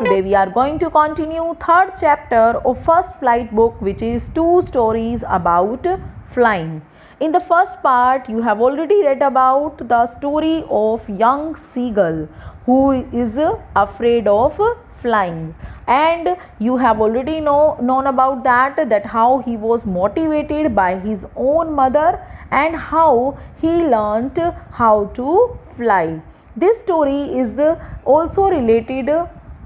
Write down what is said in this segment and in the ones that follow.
today we are going to continue third chapter of first flight book, which is two stories about flying. In the first part, you have already read about the story of young seagull who is afraid of flying, and you have already known about that how he was motivated by his own mother and how he learnt how to fly. This story is also related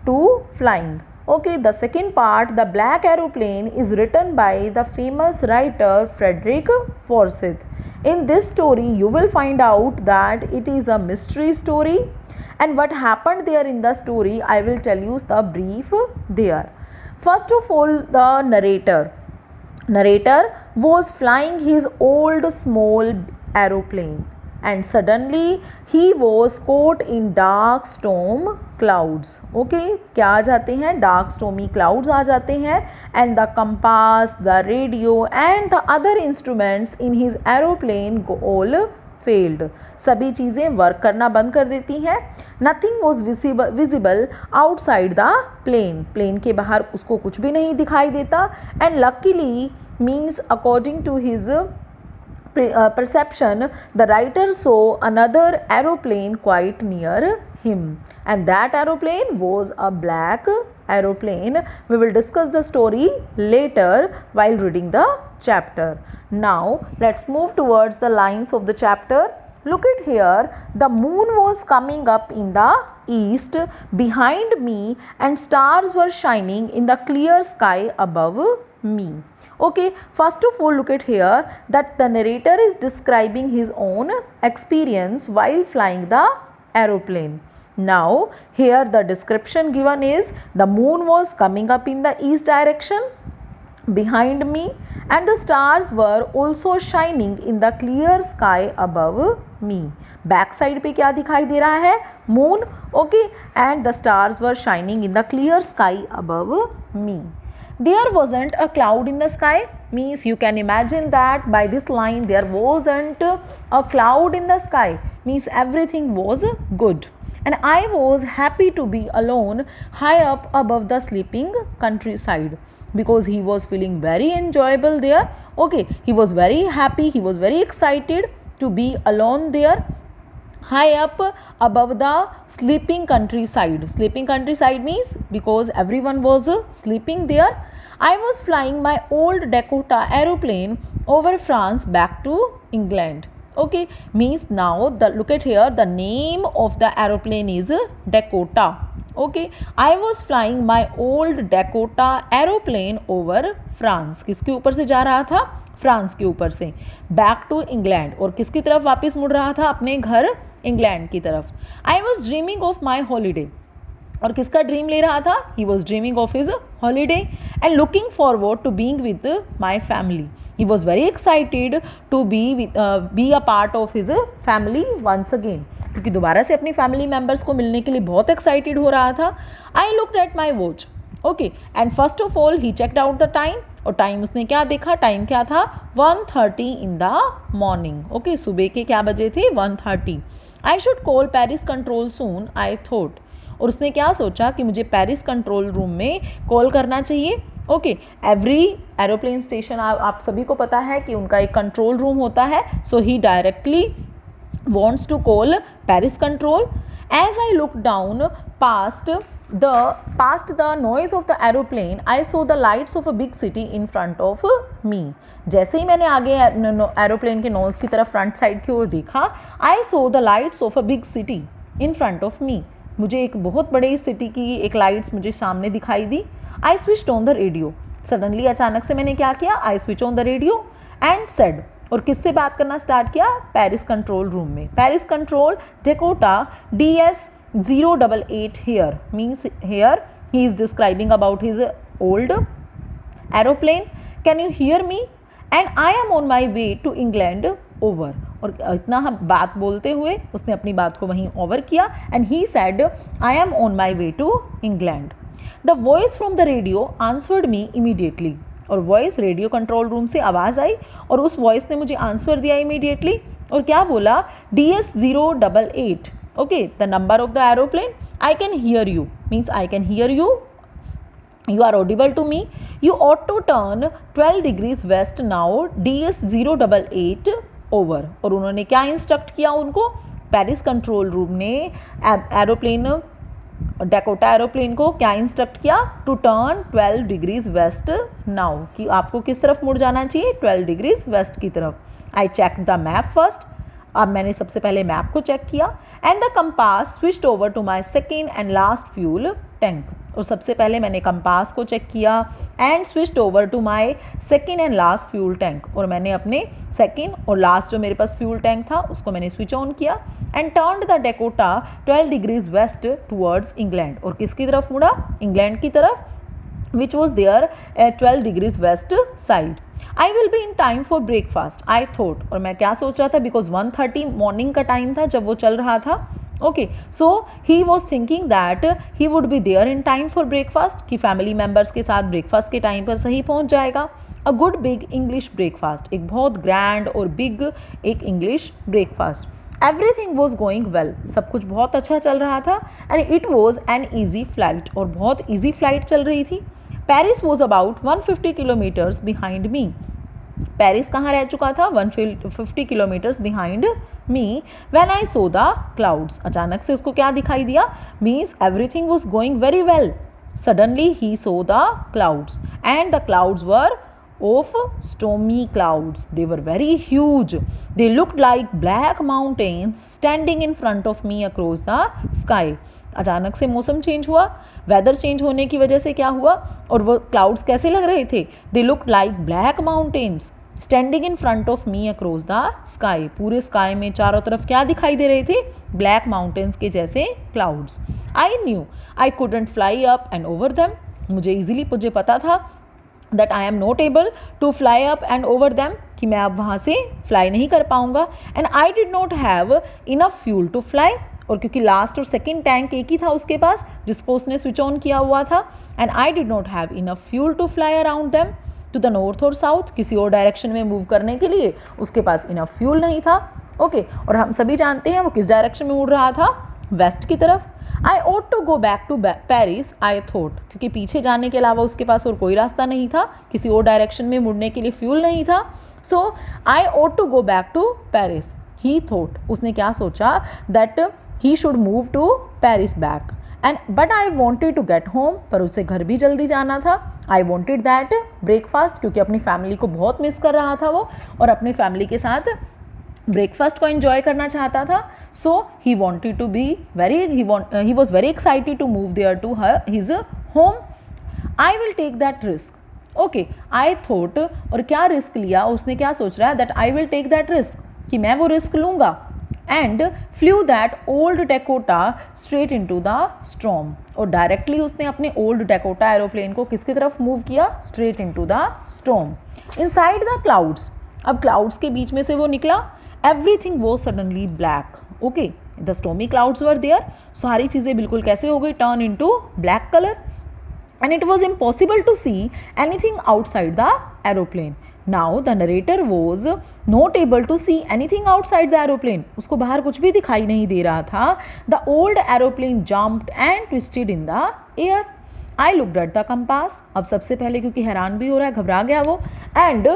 to flying. Okay, the second part, The Black Aeroplane, is written by the famous writer Frederick Forsyth. In this story, you will find out that it is a mystery story, and what happened there in the story, I will tell you the brief there. First of all, the narrator was flying his old small aeroplane, and suddenly he was caught in dark storm clouds. Okay, क्या आ जाते हैं? dark stormy clouds आ जाते हैं, and the compass, the radio and the other instruments in his aeroplane all failed. सभी चीज़ें work करना बंद कर देती हैं. Nothing was visible outside the plane. Plane के बाहर उसको कुछ भी नहीं दिखाई देता. And luckily means according to his perception, the writer saw another aeroplane quite near him, and that aeroplane was a black aeroplane. We will discuss the story later while reading the chapter. Now let's move towards the lines of the chapter. Look at here, the moon was coming up in the east behind me, and stars were shining in the clear sky above me. Okay, first of all, look at here that the narrator is describing his own experience while flying the aeroplane. Now here the description given is, the moon was coming up in the east direction behind me, and the stars were also shining in the clear sky above me. Back side पे क्या दिखाई दे रहा है? Moon. Okay, and the stars were shining in the clear sky above me. There wasn't a cloud in the sky, means you can imagine that by this line there wasn't a cloud in the sky, means everything was good, and I was happy to be alone high up above the sleeping countryside, because he was feeling very enjoyable there. Okay, he was very happy, he was very excited to be alone there high up above the sleeping countryside. Sleeping countryside means because everyone was sleeping there. I was flying my old Dakota aeroplane over France back to England. Okay, means now look at here, the name of the aeroplane is Dakota. Okay, I was flying my old Dakota aeroplane over France. किसके ऊपर से जा रहा था? France के ऊपर से. Back to England, और किसकी तरफ वापस मुड़ रहा था? अपने घर इंग्लैंड की तरफ. I was dreaming of my holiday, और किसका ड्रीम ले रहा था? He was dreaming of his holiday and looking forward to being with my family. He was very excited to be a part of his family once again, क्योंकि दोबारा से अपनी family members को मिलने के लिए बहुत एक्साइटेड हो रहा था. I looked at my watch. Okay, and first of all he checked out the time, और टाइम उसने क्या देखा? टाइम क्या था? 1:30 इन द मॉर्निंग. ओके, सुबह के क्या बजे थे? 1:30. I should call Paris control soon, I thought. और उसने क्या सोचा कि मुझे पेरिस कंट्रोल रूम में कॉल करना चाहिए. ओके, एवरी एरोप्लेन स्टेशन आप सभी को पता है कि उनका एक कंट्रोल रूम होता है. सो ही directly wants to call Paris control. As I looked down past the noise of the aeroplane, I saw the lights of a big city in front of me. जैसे ही मैंने आगे एरोप्लेन के knows की तरफ front side की ओर देखा, I saw the lights of a big city in front of me. मुझे एक बहुत बड़े सिटी की एक लाइट्स मुझे सामने दिखाई दी. I switched on the radio. Suddenly अचानक से मैंने क्या किया? I switched on the radio and said, और किससे बात करना स्टार्ट किया? पेरिस कंट्रोल रूम में. Paris control, Dakota DS088 here, means here he is describing about his old aeroplane. Can you hear me? And I am on my way to England over. और इतना हम बात बोलते हुए उसने अपनी बात को वहीं ओवर किया. And he said, I am on my way to England. The voice from the radio answered me immediately. और वॉइस रेडियो कंट्रोल रूम से आवाज़ आई, और उस वॉइस ने मुझे आंसर दिया इमीडिएटली. और क्या बोला? DS088. Okay, the number of the aeroplane. I can hear you means I can hear you. You are audible to me. You ought to turn 12 degrees west now. DS 088 over. और उन्होंने क्या instruct किया उनको? Paris control room ने aeroplane Dakota aeroplane को क्या instruct किया? To turn 12 degrees west now, कि आपको किस तरफ मुड़ जाना चाहिए? 12 डिग्रीज वेस्ट की तरफ. I check the map first. अब मैंने सबसे पहले मैप को चेक किया. And the compass switched over to my second and last fuel tank. और सबसे पहले मैंने कंपास को चेक किया and switched over to my second and last fuel tank. और मैंने अपने सेकेंड और लास्ट जो मेरे पास फ्यूल टैंक था उसको मैंने स्विच ऑन किया. And turned the Dakota 12 degrees west towards England. और किसकी तरफ मुड़ा? इंग्लैंड की तरफ, which was there at 12 degrees west side. I will be in time for breakfast I thought. और मैं क्या सोच रहा था? बिकॉज 1:30 मॉर्निंग का टाइम था जब वो चल रहा था. Okay, so he was thinking that he would be there in time for breakfast, कि फैमिली मेम्बर्स के साथ ब्रेकफास्ट के टाइम पर सही पहुंच जाएगा. A good big English breakfast, एक बहुत ग्रैंड और बिग एक English breakfast. Everything was going well, सब कुछ बहुत अच्छा चल रहा था. And it was an easy flight, और बहुत ईजी फ्लाइट चल रही थी. Paris was about 150 kilometres behind me. Paris कहाँ रह चुका था? 150 kilometres behind me. When I so the clouds, अचानक से उसको क्या दिखाई दिया? Means everything was going very well. Suddenly he so the clouds and the clouds were of stormy clouds. They were very huge. They looked like black mountains standing in front of me across the sky. अचानक से मौसम change हुआ, weather change होने की वजह से क्या हुआ? और वो क्लाउड्स कैसे लग रहे थे? They looked like black mountains standing in front of me across the sky. पूरे स्काई में चारों तरफ क्या दिखाई दे रहे थे? ब्लैक माउंटेन्स के जैसे clouds. I knew I couldn't fly up and over them. मुझे पता था that I am not able to fly up and over them, कि मैं अब वहाँ से फ्लाई नहीं कर पाऊँगा. And I did not have enough fuel to fly. और क्योंकि लास्ट और सेकेंड टैंक एक ही था उसके पास जिसको उसने स्विच ऑन किया हुआ था. And I did not have enough fuel to fly around them to the north or south. किसी और डायरेक्शन में मूव करने के लिए उसके पास इनफ फ्यूल नहीं था. ओके, और हम सभी जानते हैं वो किस डायरेक्शन में उड़ रहा था? वेस्ट की तरफ. I ought to go back to Paris I thought, क्योंकि पीछे जाने के अलावा उसके पास और कोई रास्ता नहीं था, किसी और डायरेक्शन में मुड़ने के लिए फ्यूल नहीं था. So I ought to go back to Paris he thought. उसने क्या सोचा? That he should move to Paris back. And but I wanted to get home, पर उसे घर भी जल्दी जाना था. आई वॉन्टेड दैट ब्रेकफास्ट, क्योंकि अपनी फैमिली को बहुत मिस कर रहा था वो, और अपनी फैमिली के साथ ब्रेकफास्ट को एंजॉय करना चाहता था. So he wanted to be he was very excited to move there to his home. I will take that risk. Okay, I thought, और क्या रिस्क लिया? उसने क्या सोच रहा है? That I will take that risk, कि मैं वो रिस्क लूँगा. And flew that old Dakota straight into the storm. और डायरेक्टली उसने अपने ओल्ड डेकोटा एरोप्लेन को किसकी तरफ मूव किया? Straight into the storm. Inside the clouds, अब क्लाउड्स के बीच में से वो निकला. Everything was suddenly black. Okay, the stormy clouds were there. सारी चीज़ें बिल्कुल कैसे हो गई? Turn into black color. And it was impossible to see anything outside the aeroplane. Now the narrator was not able to see anything outside the aeroplane. उसको बाहर कुछ भी दिखाई नहीं दे रहा था. The old aeroplane jumped and twisted in the air. I looked at the compass. अब सबसे पहले क्योंकि हैरान भी हो रहा है, घबरा गया वो. And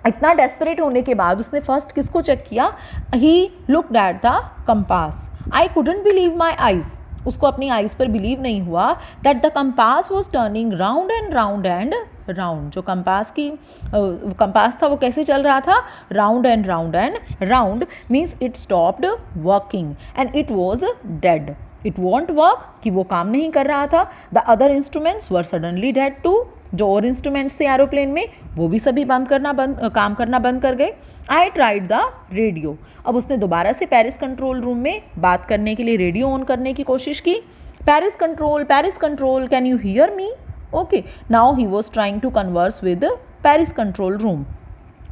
इतना डेस्परेट होने के बाद उसने फर्स्ट किसको चेक किया? He looked at the compass. I couldn't believe my eyes. उसको अपनी आइज पर बिलीव नहीं हुआ that the compass was turning round and round and round. जो कंपास था वो कैसे चल रहा था? Round and round and round. Means it stopped working and it was dead. It won't work, कि वो काम नहीं कर रहा था. The other instruments were suddenly dead too. जो और इंस्ट्रूमेंट्स थे एरोप्लेन में वो भी सभी काम करना बंद कर गए. I tried the radio. अब उसने दोबारा से पेरिस कंट्रोल रूम में बात करने के लिए रेडियो ऑन करने की कोशिश की. Paris control, can you hear me? Okay, now he was trying to converse with Paris control room.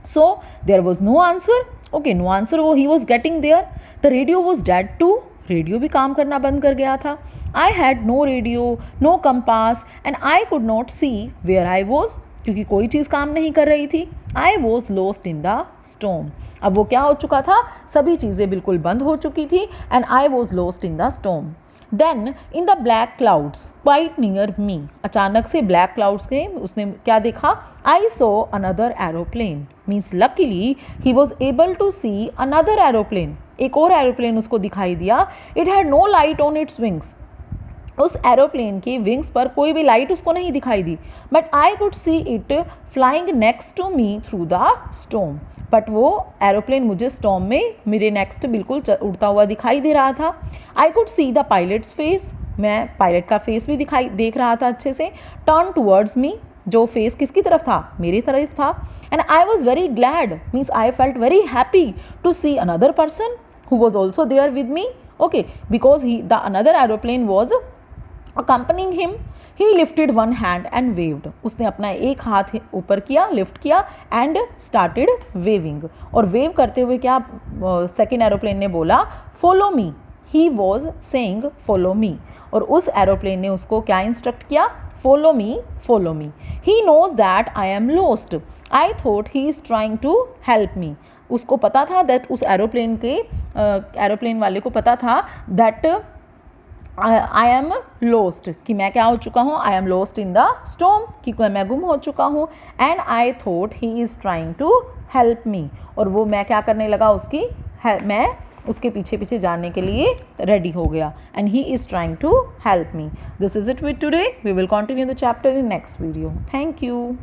So there was no answer. Okay, no answer. He was getting there. The radio was dead too. Radio भी काम करना बंद कर गया था. I had no radio, no compass and I could not see where I was, क्योंकि कोई चीज़ काम नहीं कर रही थी. I was lost in the storm. अब वो क्या हो चुका था? सभी चीज़ें बिल्कुल बंद हो चुकी थी. And I was lost in the storm. Then in the black clouds quite near me, अचानक से ब्लैक क्लाउड्स के उसने क्या देखा, I saw another aeroplane, means luckily he was able to see another aeroplane, एक और एरोप्लेन उसको दिखाई दिया. It had no light on its wings, उस एरोप्लेन की विंग्स पर कोई भी लाइट उसको नहीं दिखाई दी. But I could see it flying next to me through the storm, but वो एरोप्लेन मुझे स्टॉर्म में मेरे नेक्स्ट बिल्कुल उड़ता हुआ दिखाई दे रहा था. आई could see the pilots face, मैं पायलट का फेस भी देख रहा था अच्छे से. टर्न टूवर्ड्स मी, जो फेस किसकी तरफ था, मेरी तरफ था. And I was very glad, means I felt very happy to see another person who was also there with me. Okay, because the another aeroplane was accompanying him. He lifted one hand and waved, उसने अपना एक हाथ ऊपर किया, lift किया and started waving, और wave करते हुए क्या सेकेंड एरोप्लेन ने बोला, follow me. He was saying follow me, और उस एरोप्लेन ने उसको क्या इंस्ट्रक्ट किया, follow me follow me. He knows that I am lost, I thought he is trying to help me. उसको पता था दैट उस एरोप्लेन वाले को पता था दैट आई एम लॉस्ट, कि मैं क्या हो चुका हूँ, I am lost in the storm, कि मैं गुम हो चुका हूँ. And I thought he is trying to help me, और वो मैं क्या करने लगा, मैं उसके पीछे पीछे जाने के लिए रेडी हो गया. And he is trying to help me. This is it with today. We will continue the chapter in next video. Thank you.